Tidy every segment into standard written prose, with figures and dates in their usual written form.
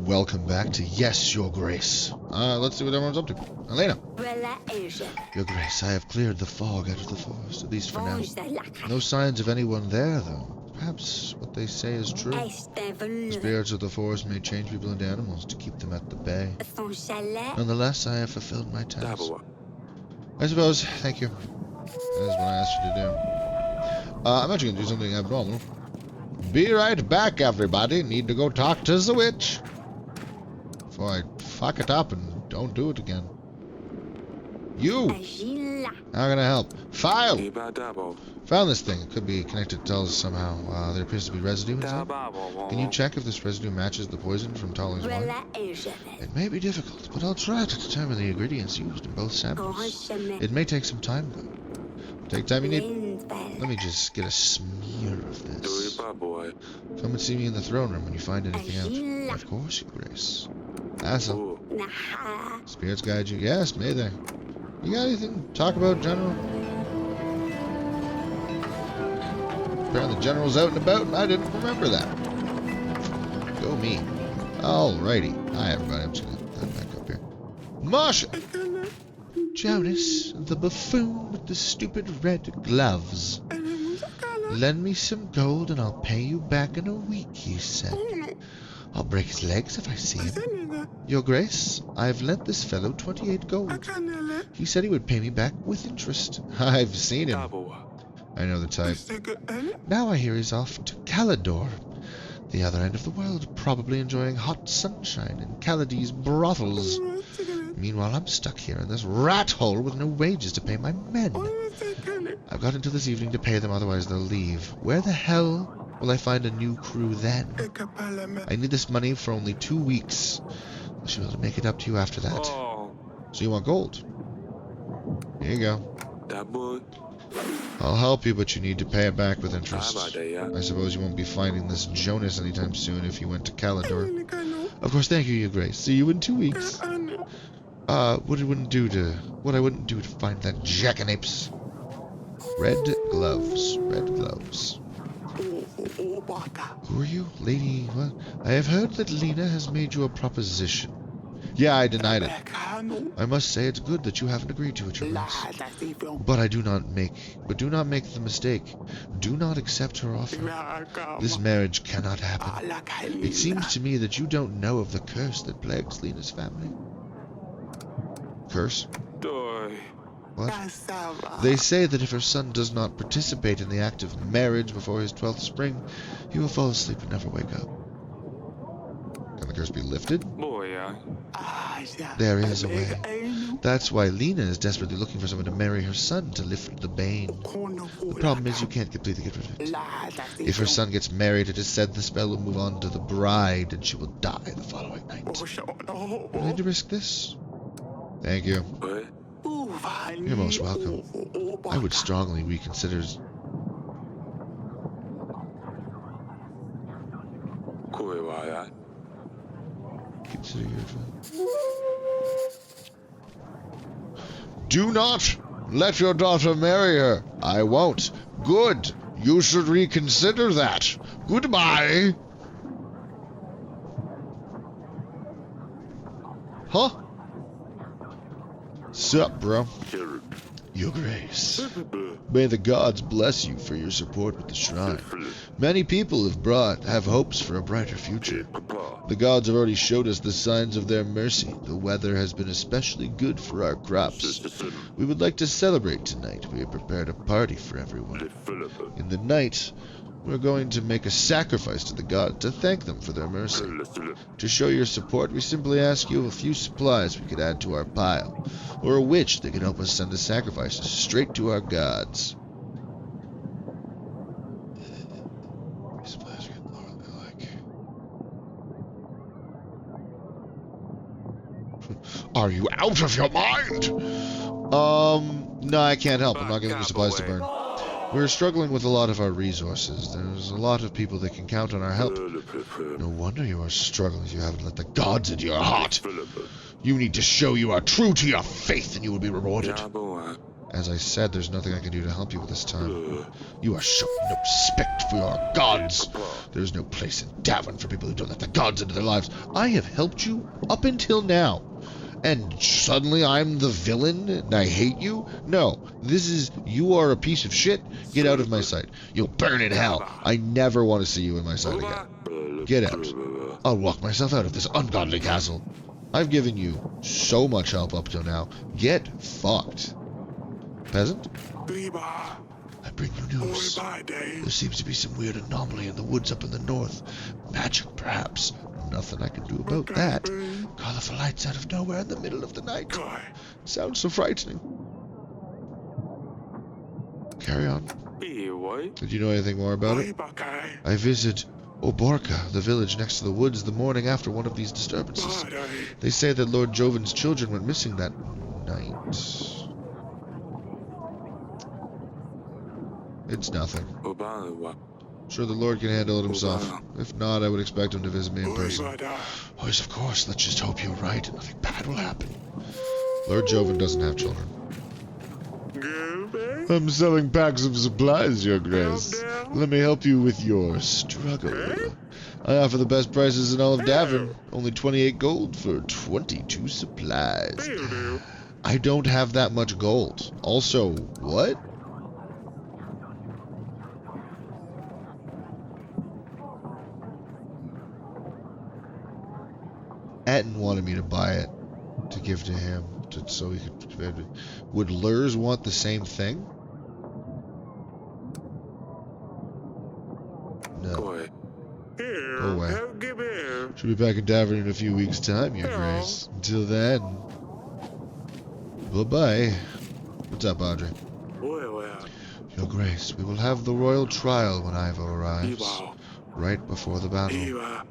Welcome back to Yes, Your Grace. Let's see what everyone's up to. Elena. Your Grace, I have cleared the fog out of the forest, at least for now. No signs of anyone there, though. Perhaps what they say is true. The spirits of the forest may change people into animals to keep them at the bay. Nonetheless, I have fulfilled my task. I suppose. Thank you. That is what I asked you to do. I'm actually going to do something abnormal. Be right back, everybody. Need to go talk to the witch. Before I fuck it up and don't do it again. You! How can I help? File! Found this thing. It could be connected to Tully's somehow. There appears to be residue inside. Can you check if this residue matches the poison from Tully's wine? It may be difficult, but I'll try to determine the ingredients used in both samples. It may take some time, though. Take time you need. Let me just get a smear of this. Come and see me in the throne room when you find anything out. Of course, Your Grace. Hassle. Spirits guide you. Yes, may they. You got anything to talk about, General? Apparently the General's out and about, and I didn't remember that. Go me. Alrighty. Hi, everybody. I'm just gonna put that back up here. Masha! Jonas, the buffoon with the stupid red gloves. Lend me some gold and I'll pay you back in a week, he said. I'll break his legs if I see him. Your Grace, I've lent this fellow 28 gold. He said he would pay me back with interest. I've seen him. I know the type. Now I hear he's off to Calidor, the other end of the world, probably enjoying hot sunshine in Caladi's brothels. Meanwhile, I'm stuck here in this rat hole with no wages to pay my men. I've got until this evening to pay them, otherwise they'll leave. Where the hell will I find a new crew then? I need this money for only 2 weeks. I should be able to make it up to you after that. So you want gold? Here you go. I'll help you, but you need to pay it back with interest. I suppose you won't be finding this Jonas anytime soon if you went to Calidor. Of course, thank you, Your Grace. See you in 2 weeks. What I wouldn't do to find that jackanapes. Red gloves. Red gloves. Who are you? Lady what? I have heard that Lena has made you a proposition. Yeah, I denied it. I must say it's good that you haven't agreed to it, Your Grace. But do not make the mistake. Do not accept her offer. This marriage cannot happen. It seems to me that you don't know of the curse that plagues Lena's family. Curse? What? They say that if her son does not participate in the act of marriage before his 12th spring, he will fall asleep and never wake up. Can the curse be lifted? There is a way. That's why Lena is desperately looking for someone to marry her son to lift the bane. The problem is you can't completely get rid of it. If her son gets married, it is said the spell will move on to the bride and she will die the following night. Would I need to risk this? Thank you. You're most welcome. I would strongly reconsider... Consider your advice. Do not let your daughter marry her. I won't. Good. You should reconsider that. Goodbye. Huh? Sup, bro? Your Grace. May the gods bless you for your support with the shrine. Many people have hopes for a brighter future. The gods have already showed us the signs of their mercy. The weather has been especially good for our crops. We would like to celebrate tonight. We have prepared a party for everyone. In the night, we're going to make a sacrifice to the god to thank them for their mercy. To show your support, we simply ask you a few supplies we could add to our pile, or a witch that can help us send the sacrifices straight to our gods. These supplies get more than I like. Are you out of your mind? No, I can't help. I'm not giving you supplies to burn. We're struggling with a lot of our resources. There's a lot of people that can count on our help. No wonder you are struggling. You haven't let the gods into your heart. You need to show you are true to your faith and you will be rewarded. As I said, there's nothing I can do to help you this time. You are showing no respect for your gods. There's no place in Davin for people who don't let the gods into their lives. I have helped you up until now. And suddenly I'm the villain and I hate you? No, you are a piece of shit. Get out of my sight. You'll burn in hell. I never want to see you in my sight again. Get out. I'll walk myself out of this ungodly castle. I've given you so much help up till now. Get fucked. Peasant? I bring you news. There seems to be some weird anomaly in the woods up in the north. Magic, perhaps. Nothing I can do about that. Colorful lights out of nowhere in the middle of the night. Sounds so frightening. Carry on. Did you know anything more about it? I visit Oborka, the village next to the woods, the morning after one of these disturbances. They say that Lord Joven's children went missing that night. It's nothing. Sure, the Lord can handle it himself. If not, I would expect him to visit me in person. Oh, yes, of course. Let's just hope you're right and nothing bad will happen. Lord Joven doesn't have children. I'm selling packs of supplies, Your Grace. Let me help you with your struggle. I offer the best prices in all of Davin. Only 28 gold for 22 supplies. I don't have that much gold. Also, what? Etten wanted me to buy it to give to him so he could. Would Lurs want the same thing? No. Go away. Should be back in Davin in a few weeks' time, Your Grace. Until then. Bye-bye. What's up, Audrey? Your Grace, we will have the royal trial when Ivo arrives. Right before the battle.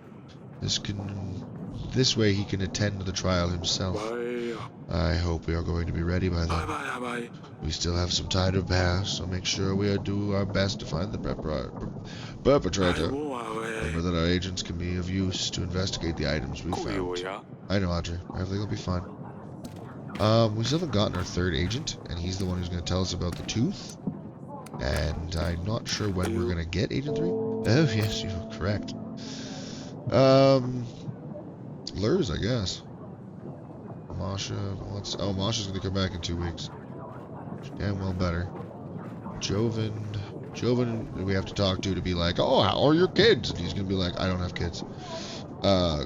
This way he can attend the trial himself. I hope we are going to be ready by then. We still have some time to pass, so make sure we do our best to find the perpetrator. Remember that our agents can be of use to investigate the items we found. I know, Audrey. Everything will be fine. We still haven't gotten our third agent, and he's the one who's going to tell us about the tooth. And I'm not sure when we're going to get Agent 3. Oh, yes, you're correct. Lurs, I guess. Masha wants... Oh, Masha's going to come back in 2 weeks. Damn well better. Joven, we have to talk to be like, oh, how are your kids? And he's going to be like, I don't have kids.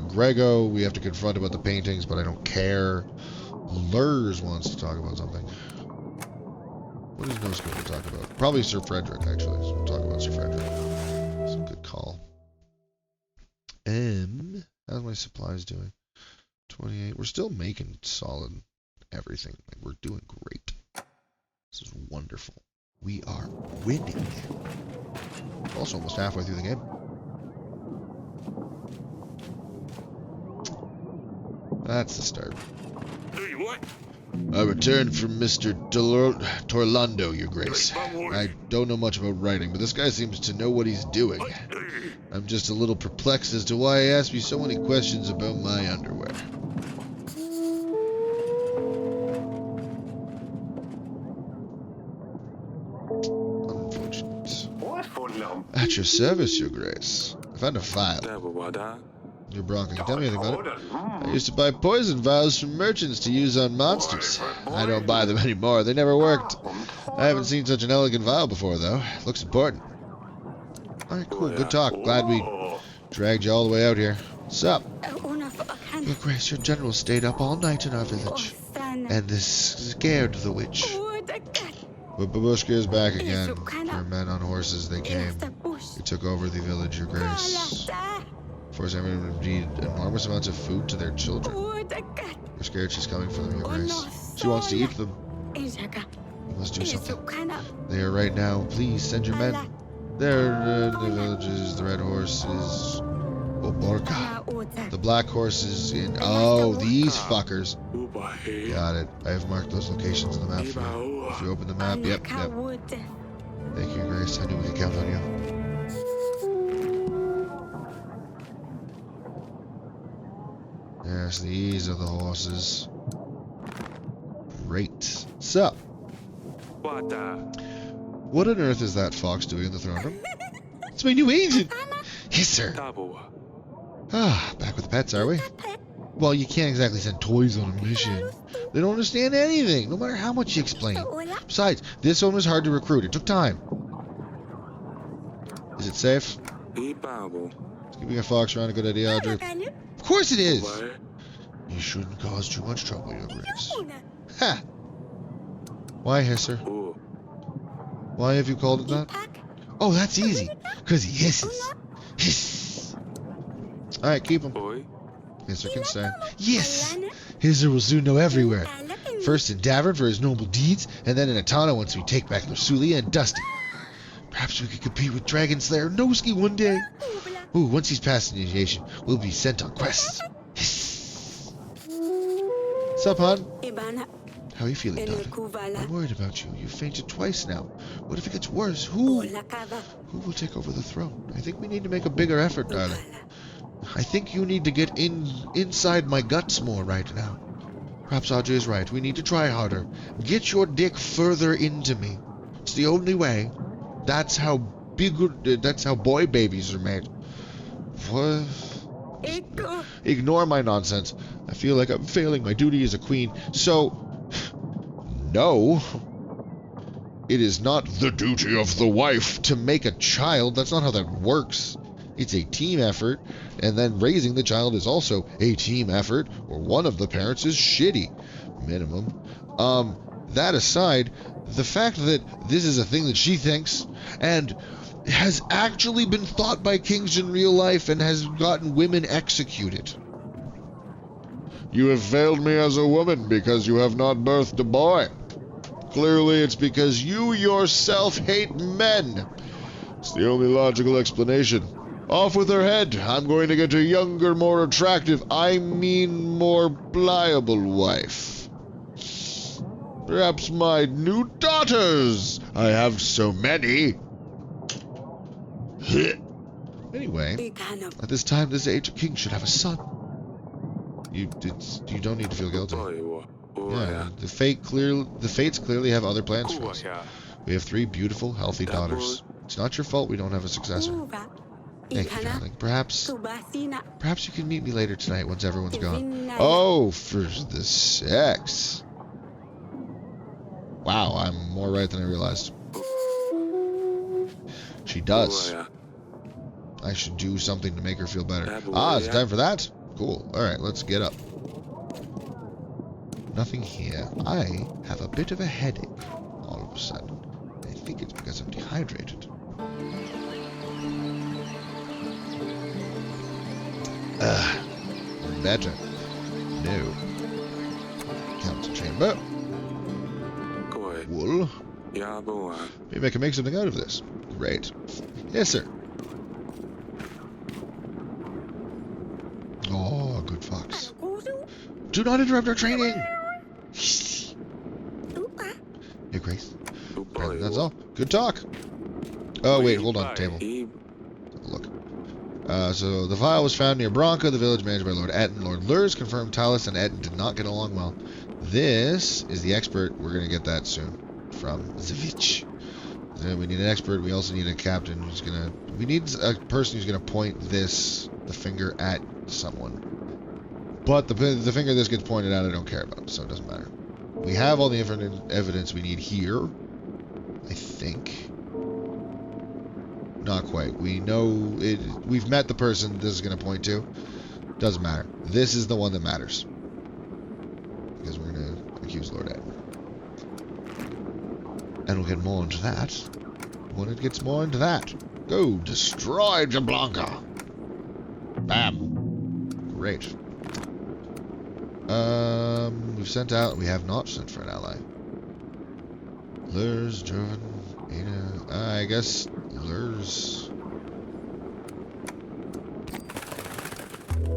Grego, we have to confront about the paintings, but I don't care. Lurs wants to talk about something. What is Nose going to talk about? Probably Sir Frederick, actually. So we'll talk about Sir Frederick. That's a good call. How's my supplies doing? 28. We're still making solid everything. Like, we're doing great. This is wonderful. We are winning. Also almost halfway through the game. That's the start. I returned from Mr. Torlando, Your Grace. I don't know much about writing, but this guy seems to know what he's doing. I'm just a little perplexed as to why he asked me so many questions about my underwear. Unfortunate. At your service, Your Grace. I found a file. Your Bronco, can you tell me anything about it? I used to buy poison vials from merchants to use on monsters. I don't buy them anymore. They never worked. I haven't seen such an elegant vial before, though. Looks important. Alright, cool. Good talk. Glad we dragged you all the way out here. What's up? Your Grace, your general stayed up all night in our village. And this scared the witch. But Babushka is back again. Her men on horses, they came. They took over the village, Your Grace. Forcing everyone to feed enormous amounts of food to their children. We're scared she's coming for them, Your Grace. She wants to eat them. We must do something. They are right now. Please send your men. There in the villages. The red horse is Oborka. The black horse is in... Oh, these fuckers. Got it. I have marked those locations on the map for you. If you open the map, yep. Thank you, Your Grace. I knew we could count on you. Yes, these are the horses. Great. So, What on earth is that fox doing in the throne room? It's my new agent! Yes, sir. Ah, back with the pets, are we? Well, you can't exactly send toys on a mission. They don't understand anything, no matter how much you explain. Besides, this one was hard to recruit. It took time. Is it safe? Is keeping a fox around a good idea, Audrey? Of course it is! You shouldn't cause too much trouble, Your Grace. Ha! Why, Hisser? Why have you called it that? Oh, that's easy. Because he hisses. Hiss. Alright, keep him. Hisser can stay. Yes! Hisser will soon know everywhere. First in Davern for his noble deeds, and then in Atana once we take back Lusulia and Dusty. Perhaps we could compete with Dragon Slayer Noski one day. Ooh, once he's passed initiation, we'll be sent on quests. Hiss. Sup, hon? How are you feeling, daughter? I'm worried about you. You fainted twice now. What if it gets worse? Who will take over the throne? I think we need to make a bigger effort, darling. I think you need to get inside my guts more right now. Perhaps Audrey is right. We need to try harder. Get your dick further into me. It's the only way. That's how boy babies are made. What? Ignore my nonsense. I feel like I'm failing my duty as a queen. So, no. It is not the duty of the wife to make a child. That's not how that works. It's a team effort, and then raising the child is also a team effort, or one of the parents is shitty. Minimum. That aside, the fact that this is a thing that she thinks, and has actually been thought by kings in real life, and has gotten women executed. You have failed me as a woman because you have not birthed a boy. Clearly it's because you yourself hate men. It's the only logical explanation. Off with her head. I'm going to get a younger, more attractive, I mean more pliable wife. Perhaps my new daughters. I have so many. Anyway, at this time, this age, a king should have a son. You don't need to feel guilty. Yeah, the fates clearly have other plans for us. We have 3 beautiful, healthy daughters. It's not your fault we don't have a successor. Thank you, darling. Perhaps you can meet me later tonight once everyone's gone. Oh, for the sex. Wow, I'm more right than I realized. She does. I should do something to make her feel better. Ah, it's time for that? Cool. Alright, let's get up. Nothing here. I have a bit of a headache all of a sudden. I think it's because I'm dehydrated. Better. No. Council chamber. Wool. Maybe I can make something out of this. Great. Yes, sir. Oh, good fox. Do not interrupt our training! Your Grace. Apparently that's all. Good talk. Oh, wait, hold on. Table. Look. So the vial was found near Bronca, the village managed by Lord Etten. Lord Lurs confirmed Talus and Etten did not get along well. This is the expert. We're going to get that soon. From Zavich. We need an expert. We also need a captain who's going to... We need a person who's going to point the finger at someone. But the finger this gets pointed at, I don't care about, so it doesn't matter. We have all the evidence we need here. I think. Not quite. We know it. We've met the person this is going to point to. Doesn't matter. This is the one that matters. Because we're going to accuse Lord Ed. And we'll get more into that when it gets more into that. Go, destroy Jablanca. Bam. Great. We've sent out. We have not sent for an ally. Lurs, Jordan, I guess Lurs.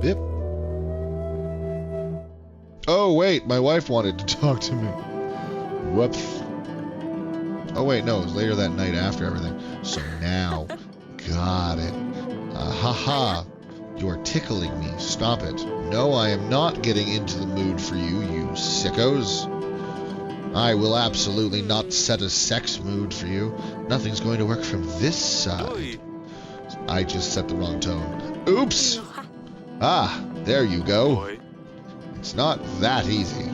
Yep. Oh wait, my wife wanted to talk to me. Whoops. Oh wait, no, it was later that night after everything. So now, got it. Haha. You are tickling me. Stop it. No, I am not getting into the mood for you, you sickos. I will absolutely not set a sex mood for you. Nothing's going to work from this side. I just set the wrong tone. Oops! Ah, there you go. It's not that easy.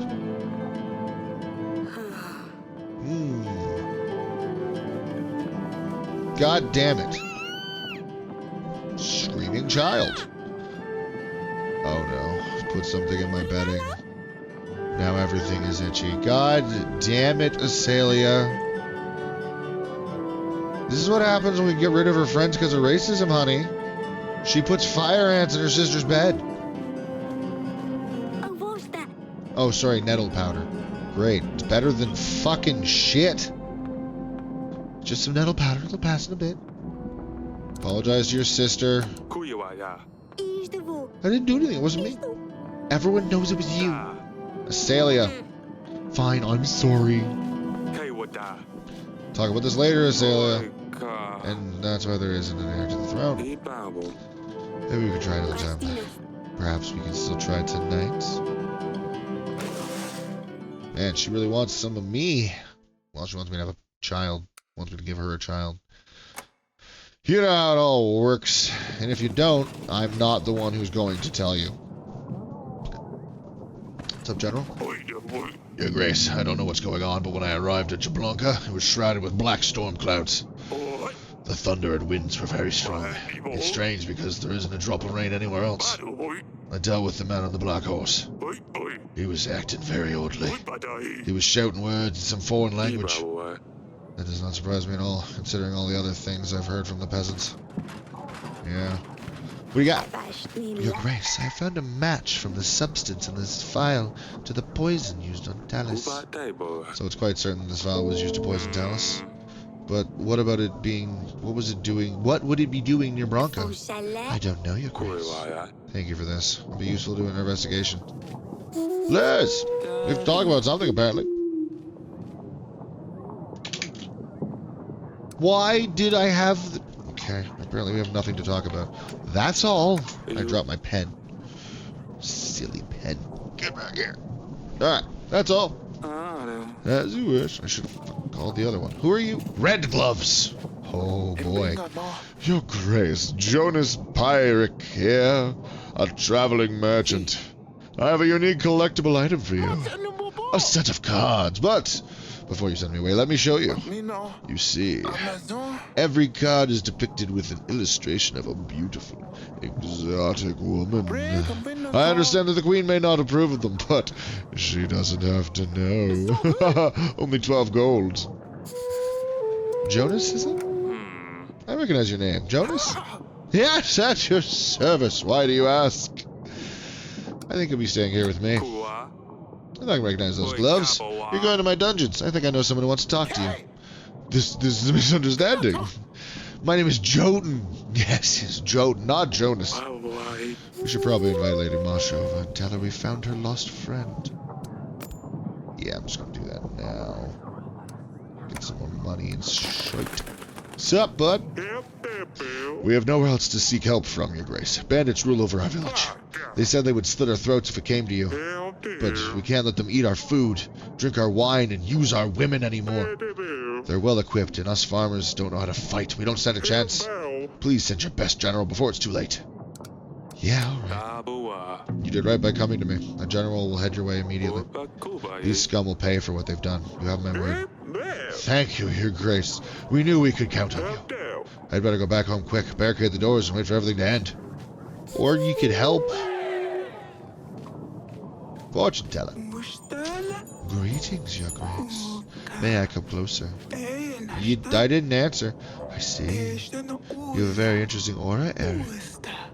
God damn it. Screaming child. Oh no. Put something in my bedding. Now everything is itchy. God damn it, Azalea. This is what happens when we get rid of her friends because of racism, honey. She puts fire ants in her sister's bed. Oh, sorry, nettle powder. Great. It's better than fucking shit. Just some nettle powder. It'll pass in a bit. Apologize to your sister. I didn't do anything. It wasn't me. Everyone knows it was you. Azalea. Fine, I'm sorry. Talk about this later, Azalea. And that's why there isn't an heir to the throne. Maybe we could try another time. Perhaps we can still try tonight. Man, she really wants some of me. Well, she wants me to have a child. Wants me to give her a child. You know how it all works. And if you don't, I'm not the one who's going to tell you. What's up, General? Your Grace, I don't know what's going on, but when I arrived at Jablanca, it was shrouded with black storm clouds. The thunder and winds were very strong. It's strange because there isn't a drop of rain anywhere else. I dealt with the man on the black horse. He was acting very oddly. He was shouting words in some foreign language. That does not surprise me at all, considering all the other things I've heard from the peasants. Yeah. What do you got? Your Grace, I found a match from the substance in this vial to the poison used on Talus. So it's quite certain this vial was used to poison Talus. But what about it being... What was it doing? What would it be doing near Bronco? I don't know, Your Grace. Thank you for this. It'll be useful to do an investigation. Liz! We have to talk about something, apparently. Why did I have... Okay, apparently we have nothing to talk about. That's all. I dropped my pen. Silly pen. Get back here. Alright, that's all. As you wish. I should have called the other one. Who are you? Red Gloves. Oh boy. Your Grace, Jonas Pyrick here, a traveling merchant. I have a unique collectible item for you. A set of cards, but before you send me away, let me show you. You see, every card is depicted with an illustration of a beautiful, exotic woman. I understand that the Queen may not approve of them, but she doesn't have to know. Only 12 gold. Jonas, is it? I recognize your name. Jonas? Yes, at your service. Why do you ask? I think you'll be staying here with me. I don't recognize those gloves. You're going to my dungeons. I think I know someone who wants to talk to you. This is a misunderstanding. My name is Joden. Yes, it's Joden, not Jonas. We should probably invite Lady Masha over and tell her we found her lost friend. Yeah, I'm just going to do that now. Get some more money and shite. Sup, bud? We have nowhere else to seek help from, Your Grace. Bandits rule over our village. They said they would slit our throats if it came to you. But we can't let them eat our food, drink our wine, and use our women anymore. They're well equipped, and us farmers don't know how to fight. We don't stand a chance. Please send your best general before it's too late. Yeah, alright. You did right by coming to me. A general will head your way immediately. These scum will pay for what they've done. You have my word. Thank you, Your Grace. We knew we could count on you. I'd better go back home quick, barricade the doors, and wait for everything to end. Or you could help. Fortune teller. Greetings, Your Grace. May I come closer? I didn't answer. I see. You have a very interesting aura, Eric.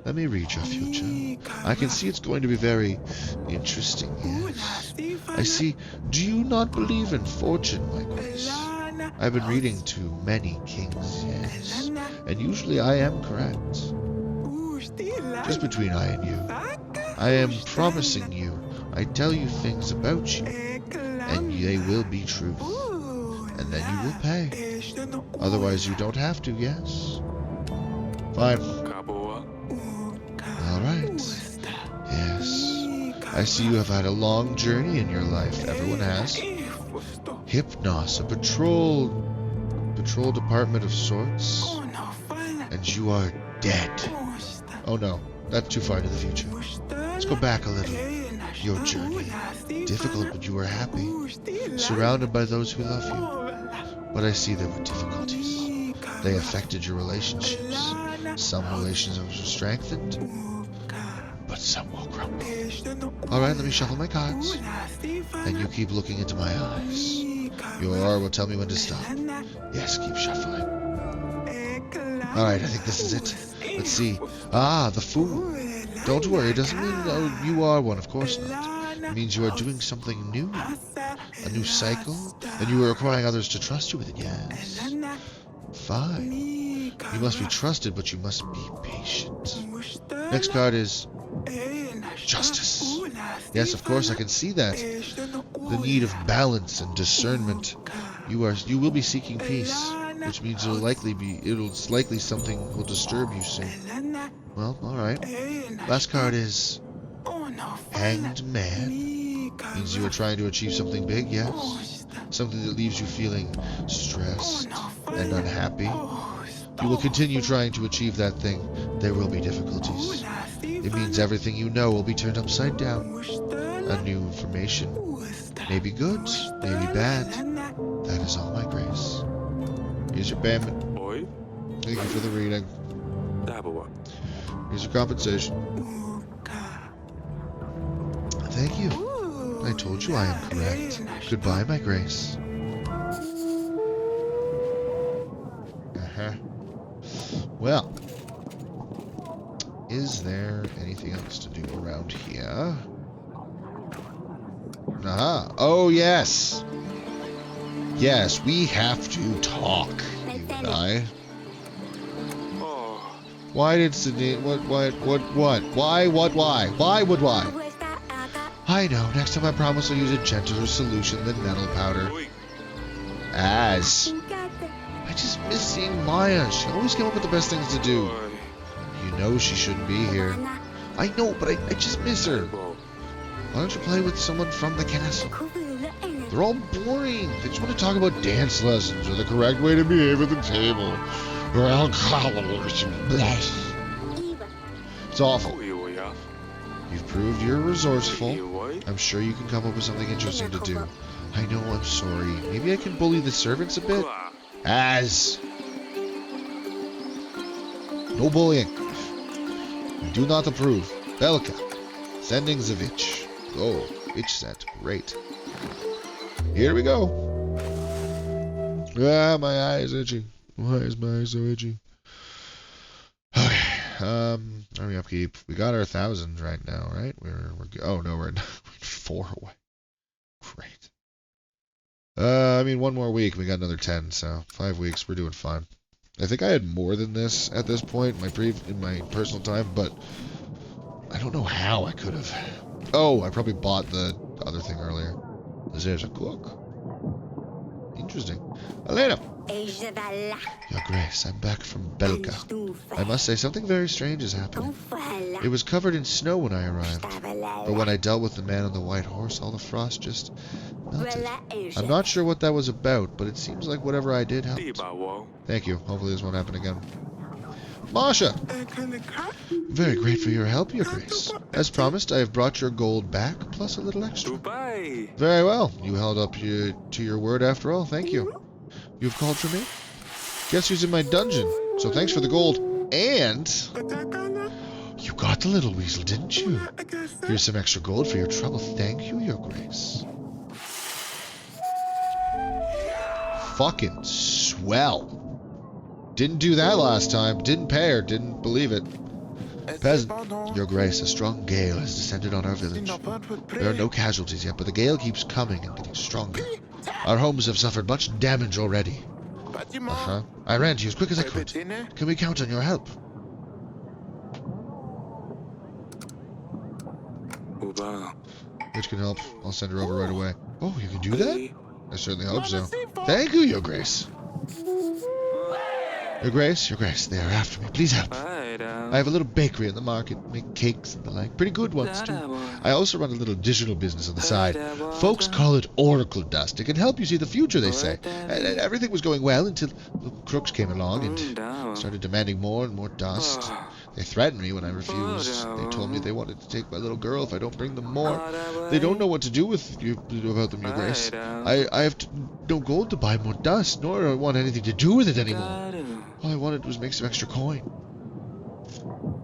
Let me read your future. I can see it's going to be very interesting, yes. I see. Do you not believe in fortune, my Grace? I've been reading to many kings, yes. And usually I am correct. Just between I and you. I am promising you, I tell you things about you, and they will be truth. And then you will pay. Otherwise you don't have to, yes? Fine. Alright. Yes. I see you have had a long journey in your life. Everyone has. Hypnos, a patrol department of sorts. And you are dead. Oh no, that's too far into the future. Let's go back a little. Your journey. Difficult, but you were happy. Surrounded by those who love you. But I see there were difficulties. They affected your relationships. Some relationships were strengthened, but some will crumble. Alright, let me shuffle my cards. And you keep looking into my eyes. Your aura will tell me when to stop. Yes, keep shuffling. Alright, I think this is it. Let's see. Ah, the Fool. Don't worry, it doesn't mean you are one, of course not. It means you are doing something new. A new cycle, and you are requiring others to trust you with it, yes. Fine. You must be trusted, but you must be patient. Next card is Justice. Yes, of course, I can see that. The need of balance and discernment. You will be seeking peace, which means it'll likely something will disturb you soon. Well, alright. Last card is Hanged Man. Means you are trying to achieve something big, yes? Something that leaves you feeling stressed and unhappy. You will continue trying to achieve that thing. There will be difficulties. It means everything you know will be turned upside down. A new information. Maybe good, maybe bad. That is all my grace. Here's your payment. Thank you for the reading. Here's your compensation. Thank you. I told you I am correct. Goodbye, my grace. Well, is there anything else to do around here? Aha. Oh, yes. Yes, we have to talk, you and I. Why did Cedani... What? Why? I know. Next time I promise I'll use a gentler solution than nettle powder. As. I just miss seeing Maya. She always came up with the best things to do. You know she shouldn't be here. I know, but I just miss her. Why don't you play with someone from the castle? They're all boring. They just want to talk about dance lessons or the correct way to behave at the table. Or alcoholism. It's awful. You've proved you're resourceful. I'm sure you can come up with something interesting to do. I know, I'm sorry. Maybe I can bully the servants a bit? As. No bullying. Do not approve. Belka. Sending Zavich. Oh, itch set. Great. Here we go. Ah, my eye is itchy. Why is my eye so itchy? Okay. Army upkeep. We got our 1,000 right now, right? Oh no, we're 4 away. Great. I mean, 1 more week, we got another 10, so 5 weeks, we're doing fine. I think I had more than this at this point in my personal time, but I don't know how I could have. Oh, I probably bought the other thing earlier. There's a cook. Interesting. Elena! Your Grace, I'm back from Belka. I must say, something very strange is happening. It was covered in snow when I arrived, but when I dealt with the man on the white horse, all the frost just melted. I'm not sure what that was about, but it seems like whatever I did helped. Thank you. Hopefully this won't happen again. Masha! Very grateful for your help, Your Grace. As promised, I have brought your gold back, plus a little extra. Very well. You held up to your word after all. Thank you. You've called for me? Guess who's in my dungeon? So thanks for the gold. And you got the little weasel, didn't you? Here's some extra gold for your trouble. Thank you, Your Grace. Fucking swell. Didn't do that last time. Didn't pay her. Didn't believe it. Peasant, Your Grace, a strong gale has descended on our village. There are no casualties yet, but the gale keeps coming and getting stronger. Our homes have suffered much damage already. I ran to you as quick as I could. Can we count on your help? Which can help. I'll send her over right away. Oh, you can do that? I certainly hope so. Thank you, Your Grace. Your Grace, they are after me. Please help. I have a little bakery in the market, make cakes and the like. Pretty good ones, too. I also run a little digital business on the side. Folks call it oracle dust. It can help you see the future, they say. And everything was going well until little crooks came along and started demanding more and more dust. They threatened me when I refused. They told me they wanted to take my little girl if I don't bring them more. They don't know what to do with you about them, Your Grace. I have no gold to buy more dust, nor do I want anything to do with it anymore. All I wanted was make some extra coin.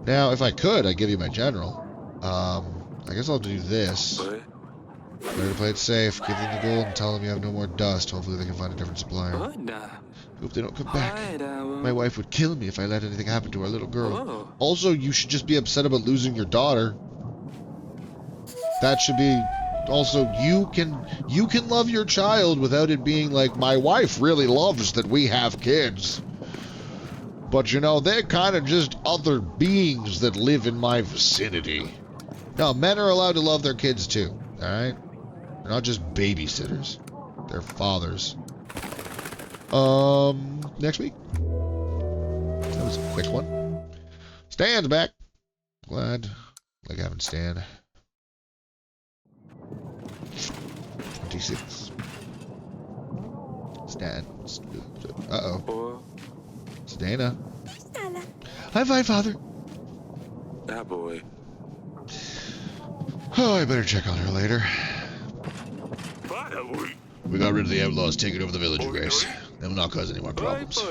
Now, if I could, I'd give you my general. I guess I'll do this. Better to play it safe. Give them the gold and tell them you have no more dust. Hopefully they can find a different supplier. Hope they don't come back. My wife would kill me if I let anything happen to our little girl. Also, you should just be upset about losing your daughter. That should be... Also, you can love your child without it being like, my wife really loves that we have kids. But, you know, they're kind of just other beings that live in my vicinity. No, men are allowed to love their kids too, alright? They're not just babysitters. They're fathers. Next week. That was a quick one. Stan's back. Glad. Like having Stan. 26. Stan. Uh-oh. Cedani. High five, Father. That boy. Oh, I better check on her later. We got rid of the outlaws taking over the village, Your Grace. They will not cause any more problems.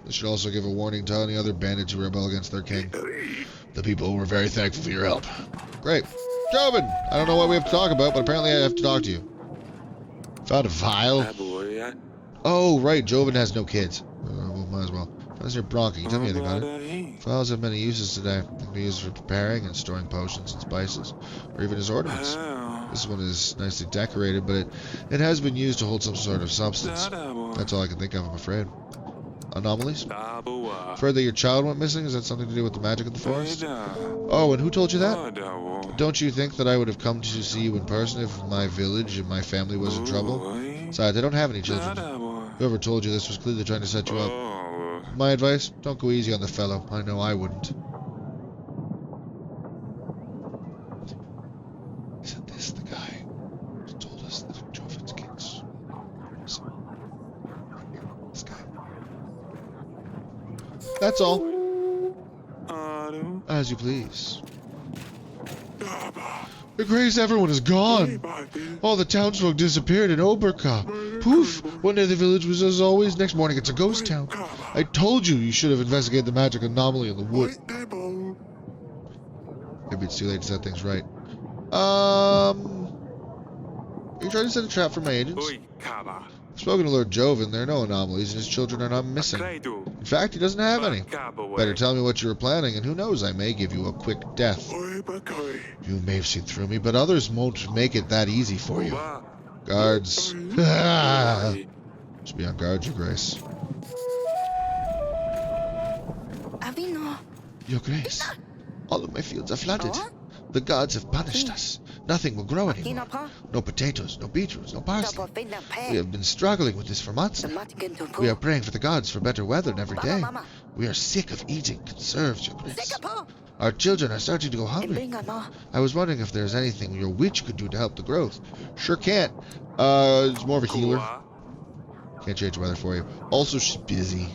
This should also give a warning to any other bandits who rebel against their king. The people were very thankful for your help. Great. Joven! I don't know what we have to talk about, but apparently I have to talk to you. Found a vial. Oh, right. Joven has no kids. Well, might as well. How's your bronca? Can you tell me anything about it? Vials have many uses today. They can be used for preparing and storing potions and spices, or even as ornaments. This one is nicely decorated, but it has been used to hold some sort of substance. That's all I can think of, I'm afraid. Anomalies? Further, your child went missing? Is that something to do with the magic of the forest? Oh, and who told you that? Don't you think that I would have come to see you in person if my village and my family was in trouble? Besides, I don't have any children. Whoever told you this was clearly trying to set you up. My advice, don't go easy on the fellow. I know I wouldn't. Isn't this the guy who told us that Joven's kids? This guy. That's all. As you please. Your Grace, everyone is gone. All the townsfolk disappeared in Oberka. Poof! One day the village was as always, next morning it's a ghost town. I told you you should have investigated the magic anomaly in the wood. Maybe it's too late to set things right. Are you trying to set a trap for my agents? I've spoken to Lord Joven. There are no anomalies, and his children are not missing. In fact, he doesn't have any. Better tell me what you were planning, and who knows, I may give you a quick death. You may have seen through me, but others won't make it that easy for you. Guards. Just be on guard, Your Grace. Your Grace, all of my fields are flooded. The gods have punished us. Nothing will grow anymore. No potatoes, no beetroots, no parsley. We have been struggling with this for months now. We are praying for the gods for better weather every day. We are sick of eating conserves, Your Grace. Our children are starting to go hungry. I was wondering if there's anything your witch could do to help the growth. Sure can't. It's more of a healer. Can't change the weather for you. Also, she's busy.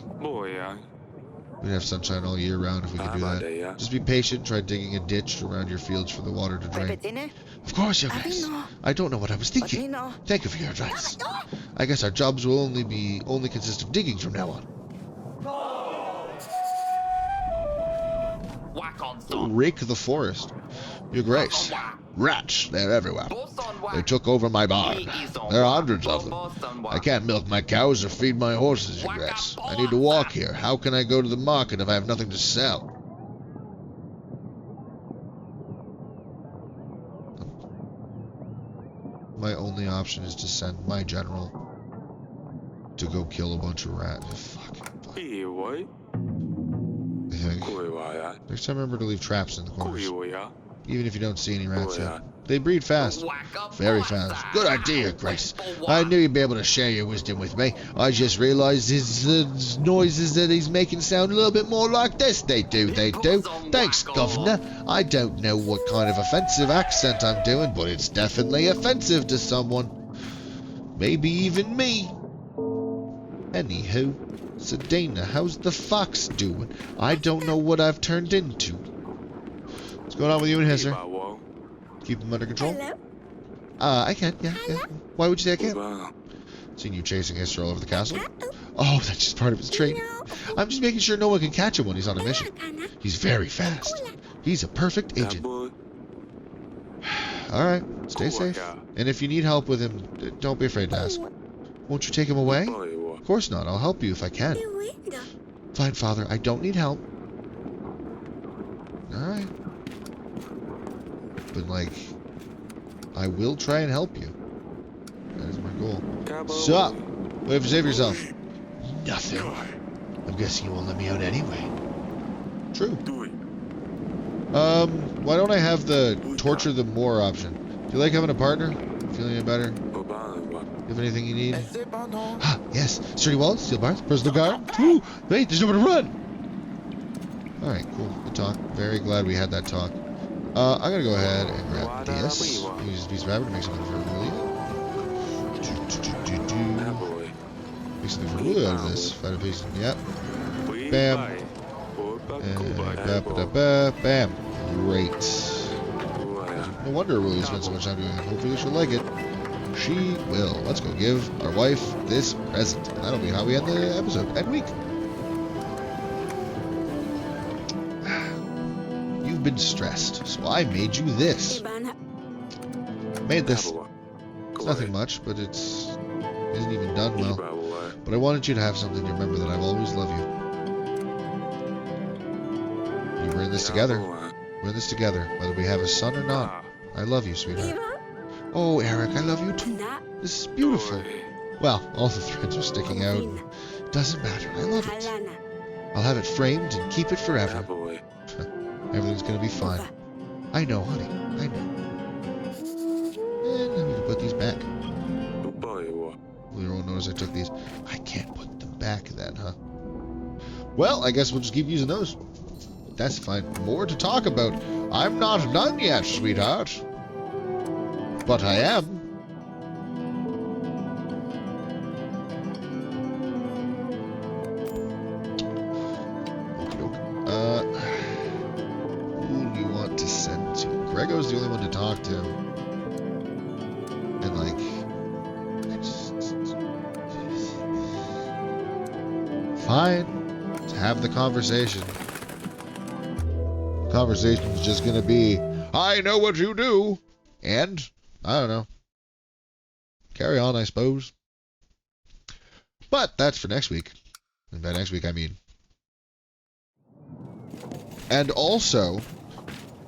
We'd have sunshine all year round if we could do that. Just be patient. Try digging a ditch around your fields for the water to drain. Of course, Your Grace. I don't know what I was thinking. Thank you for your advice. I guess our jobs will only consist of digging from now on. Rake the forest. Your Grace. Rats, they're everywhere. They took over my barn. There are hundreds of them. I can't milk my cows or feed my horses, Your Grace. I need to walk here. How can I go to the market if I have nothing to sell? My only option is to send my general to go kill a bunch of rats. Fuck. I think. Next time remember to leave traps in the corners. Even if you don't see any rats yet. They breed fast. Very fast. Good idea, Grace. I knew you'd be able to share your wisdom with me. I just realized his noises that he's making sound a little bit more like this. They do. Thanks, Governor. I don't know what kind of offensive accent I'm doing, but it's definitely offensive to someone. Maybe even me. Anywho, Cedani, how's the fox doing? I don't know what I've turned into. What's going on with you and Hisser? Keep him under control? I can, yeah. Why would you say I can't? Seen you chasing Hisser all over the castle? Oh, that's just part of his training. I'm just making sure no one can catch him when he's on a mission. He's very fast. He's a perfect agent. Alright, stay safe. And if you need help with him, don't be afraid to ask. Won't you take him away? Of course not. I'll help you if I can. Fine, Father. I don't need help. Alright. But, like, I will try and help you. That is my goal. Sup? What have to save yourself? Nothing. I'm guessing you won't let me out anyway. True. Why don't I have the torture them more option? Do you like having a partner? Feeling any better? You have anything you need? Ah, yes. Sturdy walls, steel bars, personal guard. Woo! Wait, there's nowhere to run! Alright, cool. Good talk. Very glad we had that talk. I'm gonna go ahead and grab this. Use this piece of fabric to make something for Willie. Make something for Willie out of this. Find a piece. Yep. Bam. And bam. Great. No wonder Willie spent so much time doing it. Hopefully she'll like it. She will. Let's go give our wife this present. That'll be how we end the episode and week. You've been stressed, so I made you this. Made this. It's nothing much, but isn't even done well. But I wanted you to have something to remember that I will always love you. We're in this together. We're in this together, whether we have a son or not. I love you, sweetheart. Oh, Eric, I love you too. This is beautiful. Well, all the threads are sticking out. Doesn't matter. I love it. I'll have it framed and keep it forever. Everything's gonna be fine. I know, honey. I know. And I'm gonna put these back. We won't notice I took these. I can't put them back then, huh? Well, I guess we'll just keep using those. That's fine. More to talk about. I'm not done yet, sweetheart. But I am. Okey-doke. Who do you want to send to? Grego's the only one to talk to. And like, fine. To have the conversation. Conversation's just gonna be, I know what you do, and I don't know. Carry on, I suppose. But that's for next week. And by next week, I mean. And also,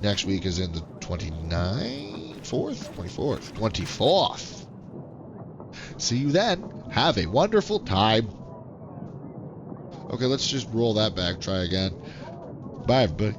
next week is in the 29th, 24th. See you then. Have a wonderful time. Okay, let's just roll that back. Try again. Bye, everybody.